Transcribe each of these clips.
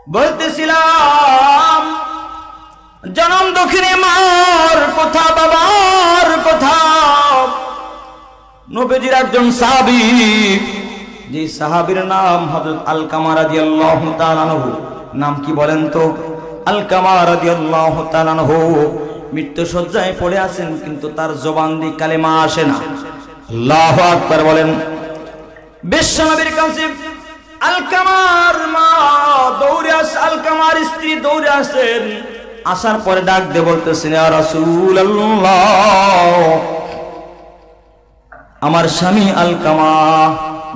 বলতেছিলাম জনম দক্ষিণে মার কথা, বাবার কথা। নবীজির একজন সাহাবী, যে সাহাবীর নাম হযরত আলকামা রাদিয়াল্লাহু তাআলা আনহু। নাম কি বলেন তো? আলকামা রাদিয়াল্লাহু তাআলা আনহু মৃত্যু শয্যায় পড়ে আছেন, কিন্তু তার জবান দিয়ে কালেমা আসে না। আল্লাহু আকবার বলেন। বিশ্বনবীর কাছে আলকামার মা দৌড়ে আসে, আলকামার স্ত্রী দৌড়ে আসেন। আসার পরে ডাক দিয়ে বলতেছেন, ইয়া রাসূলুল্লাহ, আমার স্বামী আলকামা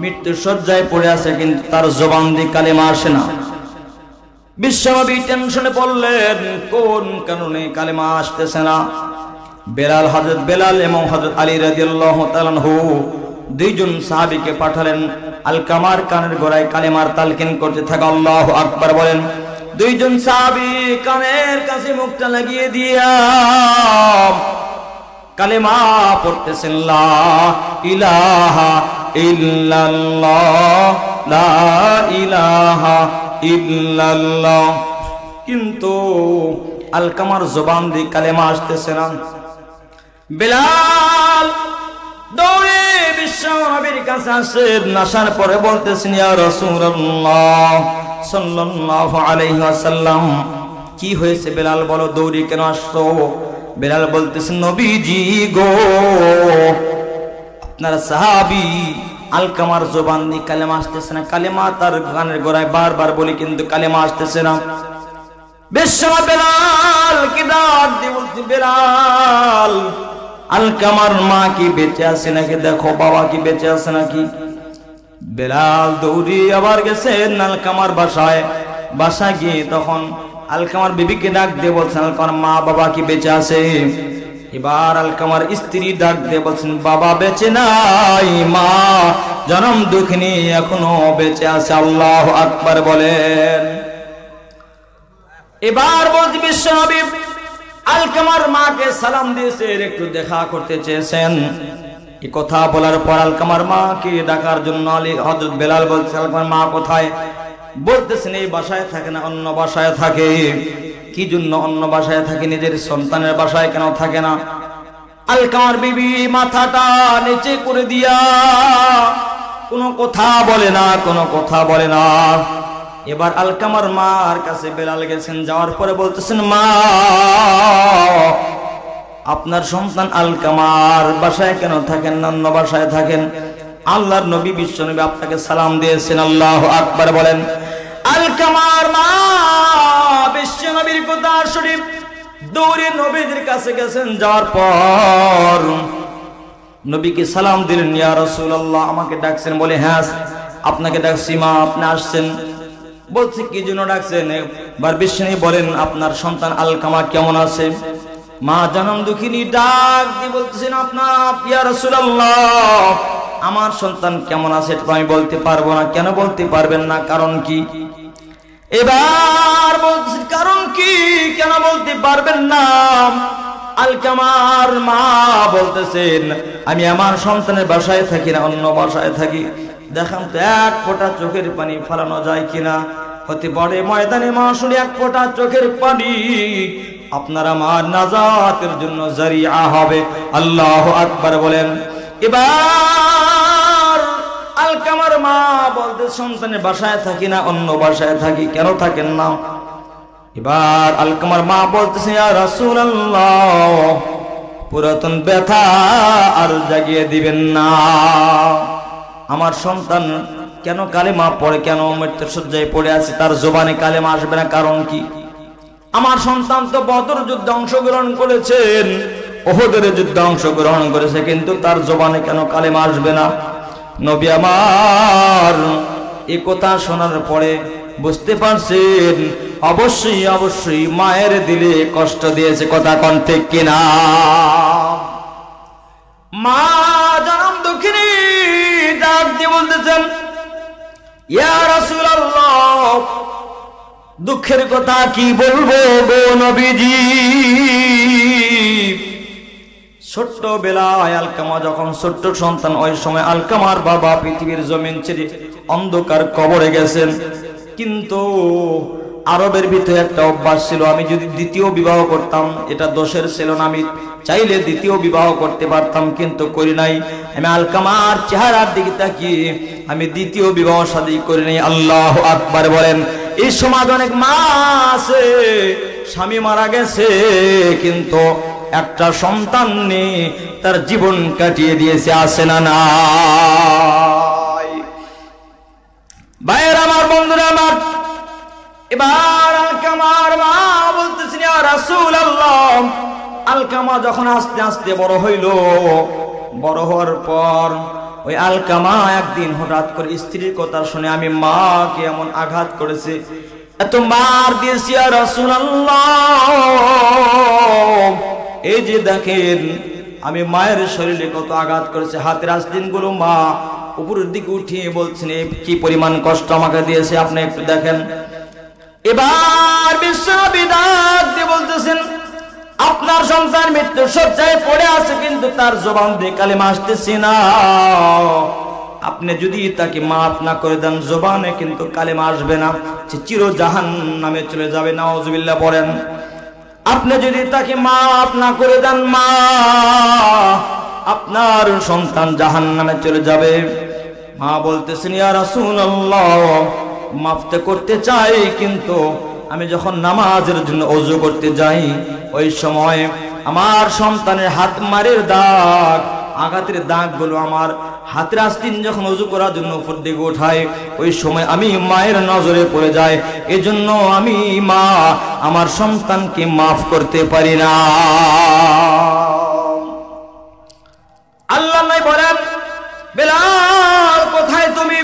মৃত্যু শয্যায় পড়ে আছে, কিন্তু তার জবান দিয়ে কালেমা আসে না। বিশ্বনবী টেনশনে পড়লেন, কোন কারণে কালেমা আসতেছে না? বেলাল, হযরত বেলাল এবং হযরত আলী রাদিয়াল্লাহু তাআলা আনহু দুইজন সাহাবীকে পাঠালেন আলকামার কানের গোড়ায় কালেমার তালকিন করতে থাকা। আল্লাহু আকবার বলেন। দুইজন সাহাবী কানের কাছে মুখটা লাগিয়ে দিয়া কালেমা পড়তেছেন, লা ইলাহা ইল্লাল্লাহ, লা ইলাহা ইল্লাল্লাহ। কিন্তু আলকামার জবান দিয়ে কালেমা আসতেছে না। বেলাল দৌড়ে বিশ্বনবীর কাছে আসেন। আসার পরে বলতেছেন, ইয়া রাসূলুল্লাহ সাল্লাল্লাহু আলাইহি ওয়াসাল্লাম, কি হয়েছে বেলাল বলো, দৌড়ে কেন আসছো? বেলাল বলতেছেন, নবীজি গো, আপনার সাহাবী আলকামার জবান দিয়ে কালেমা আসতেছে না। কালেমা তার গানের গোড়ায় বারবার বলি, কিন্তু কালেমা আসতেছে না। বিশ্বনবী বেলালকে ডাক দিয়ে বলছে, বেলাল, আলকামার মা কি বেঁচে আছে নাকি দেখো, বাবা কি বেঁচে আছে নাকি? বেলাল দৌড়ি আবার গেছেন আলকামার বাসায়। বাসায় গিয়ে তখন আলকামার বিবিকে ডাক দিয়ে বলছেন, আলকামার মা বাবা কি বেঁচে আছে? এবার আলকামার স্ত্রী ডাক দিয়ে বলছেন, বাবা বেঁচে নাই, মা জনম দুঃখিনী এখনো বেঁচে আছে। আল্লাহু আকবার বলেন। এবার বলছি বিশ্বনবী আলকামার মাকে সালাম দিয়েছেন, একটু দেখা করতে চেয়েছেন। এই কথা বলার পর আলকামার মাকে ডাকার জন্য আলী হযরত বেলাল বলছে, আলকামার মা কোথায়? বলতেছেন, এই বাসায় থাকে না, অন্য বাসায় থাকে। কি জন্য অন্য বাসায় থাকে? নিজের সন্তানের বাসায় কেন থাকে না? আলকামার বিবি মাথাটা নিচে করে দিয়া কোনো কথা বলে না, কোনো কথা বলে না। এবার আলকামার মার কাছে বেলাল গেছেন, যাওয়ার পরে বলতেছেন, মা আপনার সন্তান আলকামার বাসায় কেন থাকেন না, অন্য বাসায় থাকেন? আল্লাহর নবী বিশ্বনবী আপনাকে সালাম দিয়েছেন। আল্লাহু আকবার বলেন। আলকামার মা বিশ্বনবীর কথা শুনে দৌড়ে নবীদের কাছে গেছেন। যাওয়ার পর নবীকে সালাম দিলেন, ইয়া রাসূলুল্লাহ, আমাকে ডাকছেন? বলে, হ্যাঁ আপনাকে ডাকছি মা, আপনি আসছেন। বলছে, কি জন্য ডাকছেন? এবার বিশ্বনবী বলেন, আপনার সন্তান আলকামা কেমন আছে? মা জনম দুঃখিনী ডাক দিয়ে বলতেছেন, আপনার ইয়া রাসূলুল্লাহ, আমার সন্তান কেমন আছে এটা আমি বলতে পারবো না। কেন বলতে পারবেন না? কারণ কি? এবার বলছেন, কারণ কি, কেন বলতে পারবেন না? আলকামার মা বলতেছেন, আমি আমার সন্তানের বাসায় থাকি না, অন্য বাসায় থাকি। দেখান তো এক ফোঁটা চোখের পানি ফেলানো যায় কিনা। হতে পারে ময়দানে মাশরে এক ফোঁটা চোখের পানি আপনার আমার নাজাতের জন্য জারিয়া হবে। আল্লাহু আকবার বলেন। এবার আলকামার মা বলতে, সন্তানের বাসায় থাকি না, অন্য বাসায় থাকি। কেন থাকেন না? এবার আলকামার মা বলতেছে, ইয়া রাসূলুল্লাহ, পুরাতন ব্যথা আর জাগিয়ে দিবেন না। আমার সন্তান কেন কালেমা পড়ে, কেন মৃত্যুর শয্যায় পড়ে আছে, তার জবানে কালেমা আসবে না? কারণ কি? আমার সন্তান তো বদর যুদ্ধে অংশগ্রহণ করেছেন, উহুদের যুদ্ধে অংশগ্রহণ করেছে, কিন্তু তার জবানে কেন কালেমা আসবে না? নবী আমার এই কথা শোনার পরে বুঝতে পারছেন, অবশ্যই অবশ্যই মায়ের দিলে কষ্ট দিয়েছে। কথা কোন ঠিক কিনা? মা জনম দুঃখিনী ডাক দিয়ে বলতেছেন, ইয়া রাসূলুল্লাহ, দুঃখের কথা কি বলবো গো নবীজি। ছোট্টবেলায় আলকামা যখন ছোট্ট সন্তান, ওই সময় আলকামার বাবা পৃথিবীর জমিন ছেড়ে অন্ধকার কবরে গেছেন। কিন্তু আরবের ভিতরে একটা অভ্যাস ছিল, আমি যদি দ্বিতীয় বিবাহ করতাম এটা দোষের ছিল না, আমি চাইলে দ্বিতীয় বিবাহ করতে পারতাম, কিন্তু করি নাই। আমি আলকামার চেহারার দিকে তাকিয়ে আমি দ্বিতীয় বিবাহ শাদী করি নাই। আল্লাহু আকবার বলেন। এই সমাজ অনেক মা আছে স্বামী মারা গেছে কিন্তু একটা সন্তান নেই, তার জীবন কাটিয়ে দিয়েছে, আছে না নাই? ভাইয়ের আমার, বন্ধুরা আমার, এবার আলকামার মা বলতেছেন, ইয়া রাসূলুল্লাহ, আলকামা যখন আস্তে আস্তে বড় হইল, বড় হওয়ার পর ওই আলকামা একদিন হঠাৎ করে স্ত্রীর কথা শুনে আমি মাকে এমন আঘাত করেছে, এত মার দিয়েছি ইয়া রাসূলুল্লাহ, এই যে দেখেন আমি মায়ের শরীরে কত আঘাত করেছে। হাতের আস্তিনগুলো মা উপরের দিকে উঠিয়ে বলছেন কি পরিমাণ কষ্ট আমাকে দিয়েছে আপনি একটু দেখেন। এবার বিশ্ববিদ্যালয় দিয়ে বলতেছেন, আপনার সন্তান মৃত্যু শয্যায় পড়ে আছে কিন্তু তার জবান দিয়ে কালেমা আসতেছে না, আপনি যদি তাকে মাফ না করে দেন জবানে কিন্তু কালেমা আসবে না, সে চির জাহান্নামে চলে যাবে। নাউজুবিল্লাহ পড়েন। আপনি যদি তাকে মাফ না করে দেন মা, আপনার সন্তান জাহান্নামে চলে যাবে। মা বলতেছেন, ইয়া রাসূলুল্লাহ, মাফ করতে চাই কিন্তু আমি যখন নামাজের জন্য ওযু করতে যাই ওই সময় আমার সন্তানের হাত মারের দাগ, আঘাতের দাগগুলো আমার হাতের আস্তিন যখন ওযু করার জন্য উপর দিকে ওঠায় ওই সময় আমি মায়ের নজরে পড়ে যায়, এজন্য আমি মা আমার সন্তানকে মাফ করতে পারি না। আল্লাহ নাই বলেন, বেলাল কোথায় তুমি?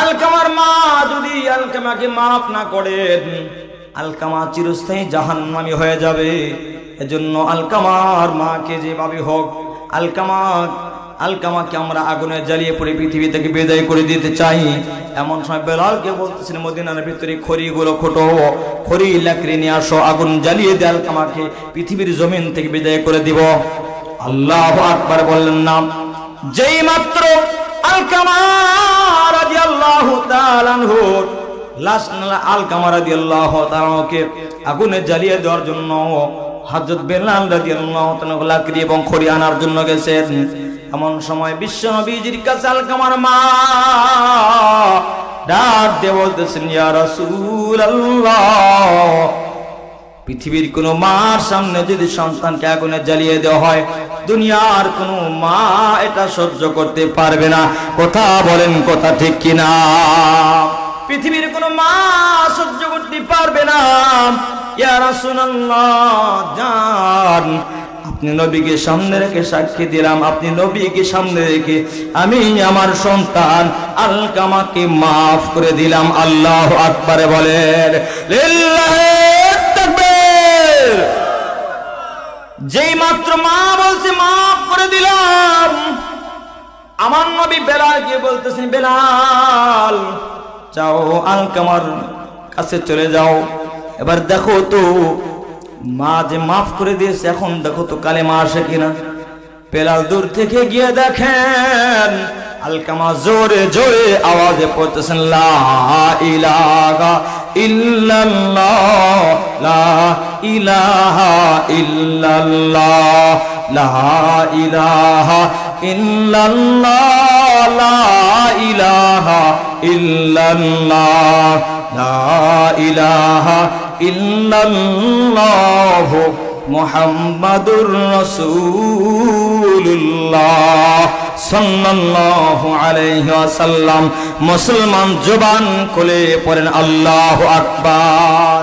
আলকামার মা যদি আলকামাকে মাফ না করেন আলকামা চিরস্থায়ী জাহান্নামী হয়ে যাবে। এজন্য আলকামার মাকে যেভাবে হোক আলকামাকে আমরা আগুনে জ্বালিয়ে পড়ে পৃথিবী থেকে বিদায় করে দিতে চাই। এমন সময় বেলালকে বলতেছেন, মদিনার ভিতরে খড়িগুলো খোটো, খড়ি লাকড়ি নিয়ে আসো, আগুন জ্বালিয়ে দিয়ে আলকামাকে পৃথিবীর জমিন থেকে বিদায় করে দিব। আল্লাহু আকবার বললেন না। যেই মাত্র আলকামা রাদিয়াল্লাহু তাআলা আনহু লাশ আলকামা রাদিয়াল্লাহু তাআলা আনহুকে আগুনে জ্বালিয়ে দেওয়ার জন্য হযরত বেলাল রাদিয়াল্লাহু তাআলা লাকড়ি এবং খড়ি আনার জন্য গেছেন, এমন সময় বিশ্ব নবীজির কাছে আলকামার মা ডাক দিয়ে বলতেছেন, ইয়া রাসূলুল্লাহ, পৃথিবীর কোন মার সামনে যদি সন্তানকে আগুনে জ্বালিয়ে দেওয়া হয় দুনিয়ার কোন মা এটা সহ্য করতে পারবে না। কথা বলেন, কথা ঠিক কিনা? পৃথিবীর কোন মা সহ্য করতে পারবে না। ইয়া রাসূলুল্লাহ, জান আপনি নবীকে সামনে রেখে সাক্ষী দিলাম, আপনি নবীকে সামনে রেখে আমি আমার সন্তান আলকামাকে মাফ করে দিলাম। আল্লাহু আকবার বলেন। লিল্লাহি তাকবীর। যেই মাত্র মা বলছে মাফ করে দিলাম, আমার নবী বেলালকে বলতেছেন, বেলাল যাও আলকামার কাছে চলে যাও, এবার দেখো তো মা যে মাফ করে দিয়েছে এখন দেখো তো কালেমা আসে কিনা। বেলাল দূর থেকে গিয়ে দেখেন আলকামা জোরে জোরে আওয়াজে পড়তেছেন, লা ইলাহা ইল্লাল্লাহ, লা ইলাহা ইল্লাল্লাহ, লা ইলাহা ইল্লাল্লাহ, লা ইলাহা ইল্লাল্লাহ, লা ইলাহা ইল্লাল্লাহ মুহাম্মাদুর রাসূলুল্লাহ সাল্লাল্লাহু আলাইহি ওয়াসাল্লাম। মুসলমান জবান খুলে পড়েন আল্লাহু আকবার।